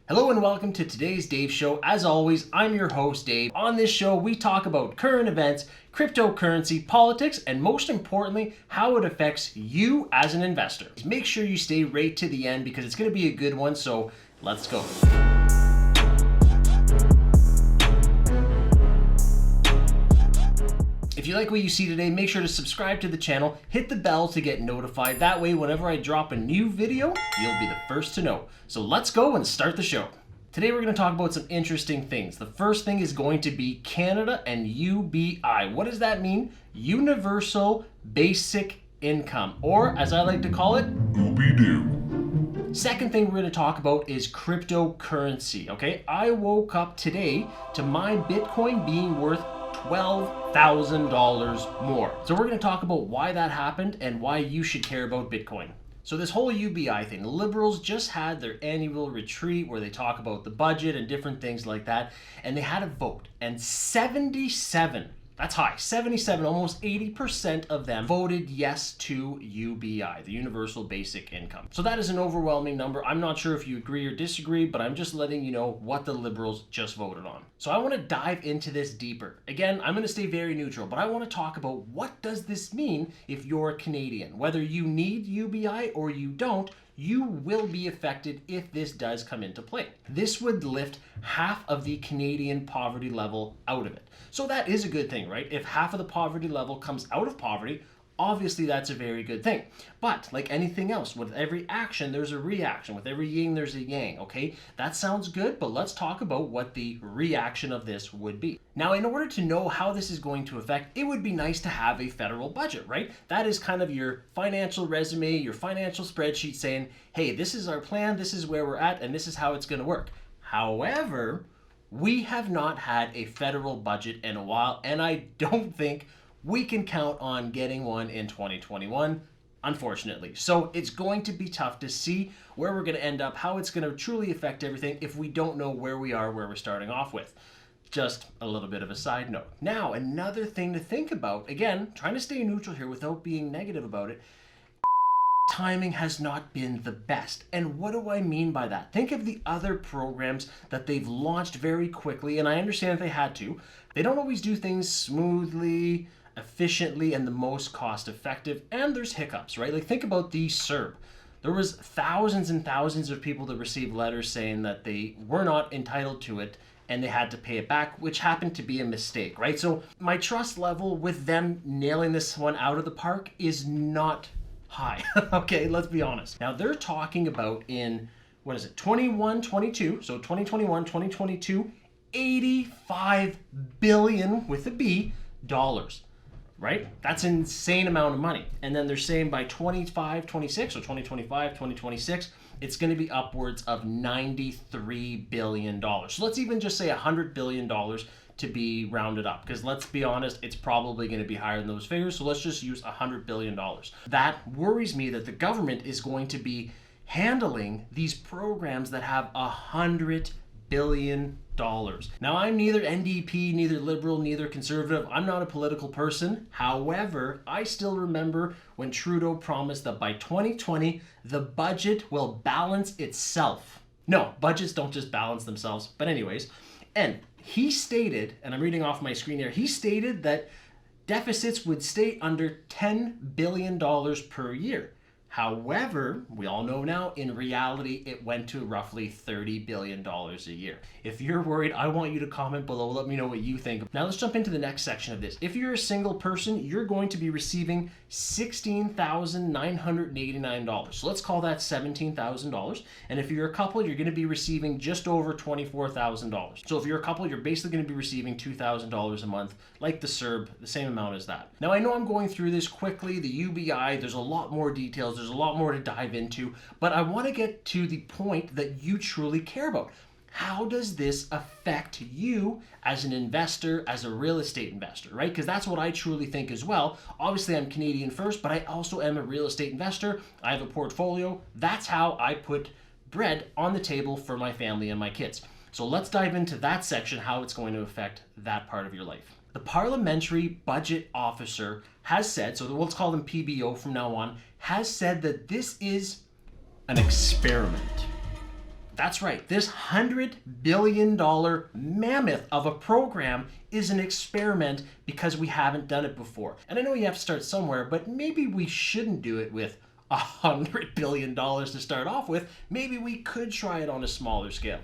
Hello and welcome to today's Dave Show. As always, I'm your host, Dave. On this show, we talk about current events, cryptocurrency, politics, and most importantly, how it affects you as an investor. Make sure you stay right to the end because it's going to be a good one, so let's go. If you like what you see today, make sure to subscribe to the channel, hit the bell to get notified. That way, whenever I drop a new video, you'll be the first to know. So let's go and start the show. Today we're going to talk about some interesting things. The first thing is going to be Canada and U.B.I. What does that mean? Universal Basic Income, or as I like to call it, U.B.I. Second thing we're going to talk about is cryptocurrency, okay? I woke up today to my Bitcoin being worth $12,000 more. So we're going to talk about why that happened and why you should care about Bitcoin. So this whole U.B.I. thing, the Liberals just had their annual retreat where they talk about the budget and different things like that, and they had a vote, and 77, that's high, 77, almost 80% of them voted yes to U.B.I., the Universal Basic Income. So that is an overwhelming number. I'm not sure if you agree or disagree, but I'm just letting you know what the Liberals just voted on. So I want to dive into this deeper. Again, I'm going to stay very neutral, but I want to talk about what does this mean if you're a Canadian. Whether you need U.B.I. or you don't, you will be affected if this does come into play. This would lift half of the Canadian poverty level out of it. So that is a good thing, right? If half of the poverty level comes out of poverty, obviously that's a very good thing. But like anything else, with every action, there's a reaction. With every yin, there's a yang, okay? That sounds good, but let's talk about what the reaction of this would be. Now, in order to know how this is going to affect, it would be nice to have a federal budget, right? That is kind of your financial resume, your financial spreadsheet saying, hey, this is our plan, this is where we're at, and this is how it's going to work. However, we have not had a federal budget in a while, and I don't think we can count on getting one in 2021, unfortunately. So it's going to be tough to see where we're going to end up, how it's going to truly affect everything if we don't know where we are, where we're starting off with. Just a little bit of a side note. Now, another thing to think about, again, trying to stay neutral here without being negative about it, timing has not been the best. And what do I mean by that? Think of the other programs that they've launched very quickly, and I understand they had to. They don't always do things smoothly, efficiently, and the most cost effective, and there's hiccups, right? Like think about the CERB. There was thousands and thousands of people that received letters saying that they were not entitled to it and they had to pay it back, which happened to be a mistake, right? So my trust level with them nailing this one out of the park is not high. Okay, let's be honest. Now they're talking about in, 21, 22, so 2021, 2022, 85 billion with a B dollars, right? That's an insane amount of money. And then they're saying by 26, so 2025, 2026, it's going to be upwards of $93 billion. So let's even just say $100 billion to be rounded up, because let's be honest, it's probably going to be higher than those figures. So let's just use $100 billion. That worries me that the government is going to be handling these programs that have $100 billion. Now, I'm neither NDP, neither liberal, neither conservative. I'm not a political person. However, I still remember when Trudeau promised that by 2020, the budget will balance itself. No, budgets don't just balance themselves. But anyways, and he stated, and I'm reading off my screen here, he stated that deficits would stay under $10 billion per year. However, we all know now, in reality, it went to roughly $30 billion a year. If you're worried, I want you to comment below. Let me know what you think. Now let's jump into the next section of this. If you're a single person, you're going to be receiving $16,989. So let's call that $17,000. And if you're a couple, you're going to be receiving just over $24,000. So if you're a couple, you're basically going to be receiving $2,000 a month, like the CERB, the same amount as that. Now I know I'm going through this quickly, the U.B.I., there's a lot more details, there's a lot more to dive into, but I want to get to the point that you truly care about. How does this affect you as an investor, as a real estate investor, right? Because that's what I truly think as well. Obviously, I'm Canadian first, but I also am a real estate investor. I have a portfolio. That's how I put bread on the table for my family and my kids. So let's dive into that section, how it's going to affect that part of your life. The Parliamentary Budget Officer has said, so let's call them PBO from now on, has said that this is an experiment. That's right. This $100 billion mammoth of a program is an experiment because we haven't done it before. And I know you have to start somewhere, but maybe we shouldn't do it with $100 billion to start off with. Maybe we could try it on a smaller scale.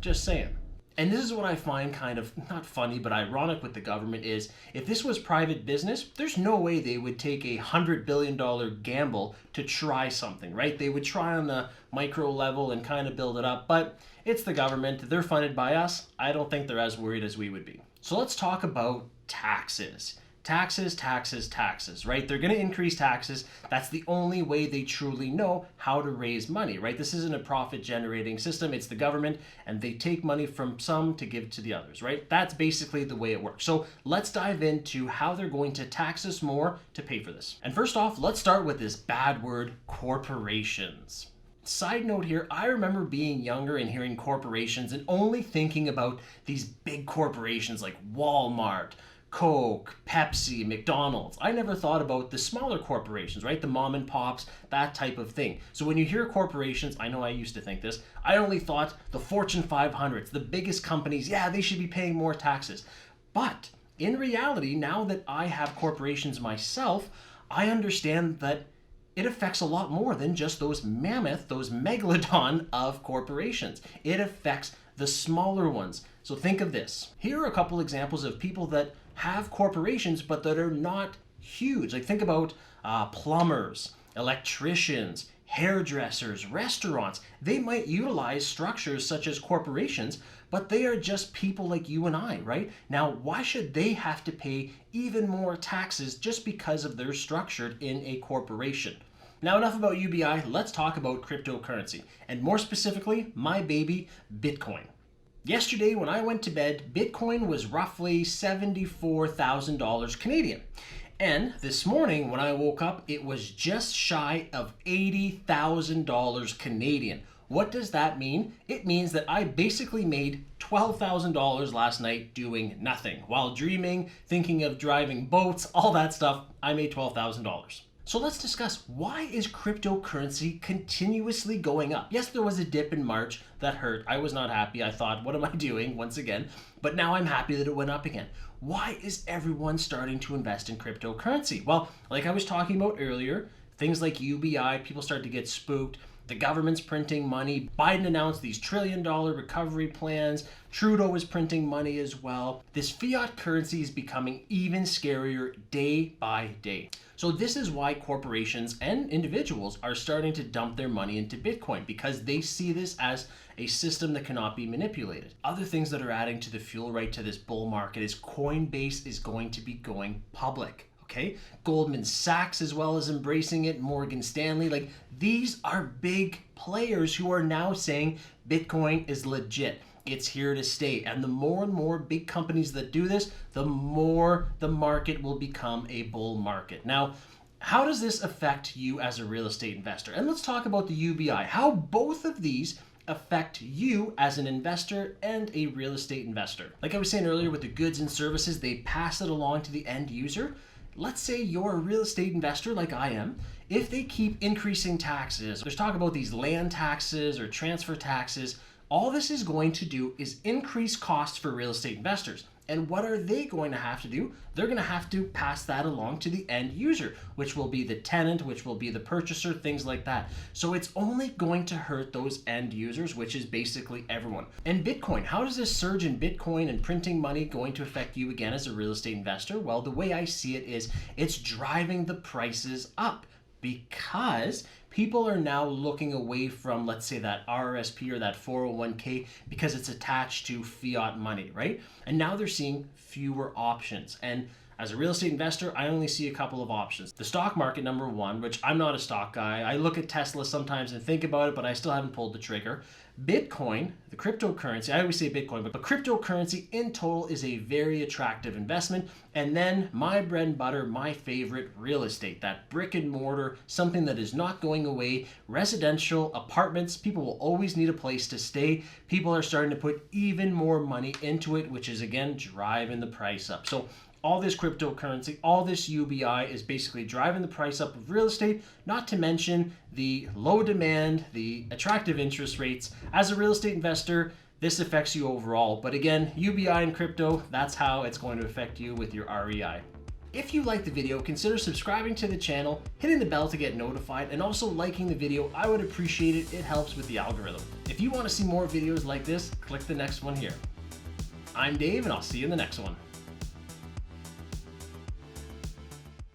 Just saying. And this is what I find kind of not funny, but ironic with the government is if this was private business, there's no way they would take a $100 billion gamble to try something, right? They would try on the micro level and kind of build it up, but it's the government. They're funded by us. I don't think they're as worried as we would be. So let's talk about taxes. Taxes, right? They're going to increase taxes. That's the only way they truly know how to raise money, right? This isn't a profit generating system. It's the government, and they take money from some to give to the others, right? That's basically the way it works. So let's dive into how they're going to tax us more to pay for this. And first off, let's start with this bad word, corporations. Side note here, I remember being younger and hearing corporations and only thinking about these big corporations like Walmart, Coke, Pepsi, McDonald's. I never thought about the smaller corporations, right? The mom and pops, that type of thing. So when you hear corporations, I know I used to think this, I only thought the Fortune 500s, the biggest companies, yeah, they should be paying more taxes. But in reality, now that I have corporations myself, I understand that it affects a lot more than just those mammoth, those megalodon of corporations. It affects the smaller ones. So think of this. Here are a couple examples of people that have corporations but that are not huge. Like think about plumbers, electricians, hairdressers, restaurants. They might utilize structures such as corporations, but they are just people like you and I, right? Now, why should they have to pay even more taxes just because of their structure in a corporation? Now, enough about UBI. Let's talk about cryptocurrency, and more specifically, my baby, Bitcoin. Yesterday, when I went to bed, Bitcoin was roughly $74,000 Canadian. And this morning, when I woke up, it was just shy of $80,000 Canadian. What does that mean? It means that I basically made $12,000 last night doing nothing. While dreaming, thinking of driving boats, all that stuff, I made $12,000. So let's discuss, why is cryptocurrency continuously going up? Yes, there was a dip in March that hurt. I was not happy. I thought, what am I doing once again? But now I'm happy that it went up again. Why is everyone starting to invest in cryptocurrency? Well, like I was talking about earlier, things like UBI, people start to get spooked. The government's printing money. Biden announced these $1 trillion recovery plans. Trudeau is printing money as well. This fiat currency is becoming even scarier day by day. So this is why corporations and individuals are starting to dump their money into Bitcoin, because they see this as a system that cannot be manipulated. Other things that are adding to the fuel right to this bull market is Coinbase is going to be going public. Okay, Goldman Sachs as well as embracing it, Morgan Stanley, like these are big players who are now saying Bitcoin is legit. It's here to stay. And the more and more big companies that do this, the more the market will become a bull market. Now, how does this affect you as a real estate investor? And let's talk about the UBI, how both of these affect you as an investor and a real estate investor. Like I was saying earlier with the goods and services, they pass it along to the end user. Let's say you're a real estate investor like I am. If they keep increasing taxes, there's talk about these land taxes or transfer taxes, all this is going to do is increase costs for real estate investors. And what are they going to have to do? They're going to have to pass that along to the end user, which will be the tenant, which will be the purchaser, things like that. So it's only going to hurt those end users, which is basically everyone. And Bitcoin, how does this surge in Bitcoin and printing money going to affect you again as a real estate investor? Well, the way I see it is it's driving the prices up, because people are now looking away from, let's say, that RRSP or that 401k because it's attached to fiat money, right? And now they're seeing fewer options. And as a real estate investor, I only see a couple of options. The stock market, number one, which I'm not a stock guy. I look at Tesla sometimes and think about it, but I still haven't pulled the trigger. Bitcoin, the cryptocurrency, I always say Bitcoin, but cryptocurrency in total is a very attractive investment. And then my bread and butter, my favorite, real estate, that brick and mortar, something that is not going away, residential, apartments. People will always need a place to stay. People are starting to put even more money into it, which is again driving the price up. So all this cryptocurrency, all this UBI is basically driving the price up of real estate, not to mention the low demand, the attractive interest rates. As a real estate investor, this affects you overall. But again, UBI and crypto, that's how it's going to affect you with your REI. If you liked the video, consider subscribing to the channel, hitting the bell to get notified, and also liking the video. I would appreciate it. It helps with the algorithm. If you want to see more videos like this, click the next one here. I'm Dave, and I'll see you in the next one.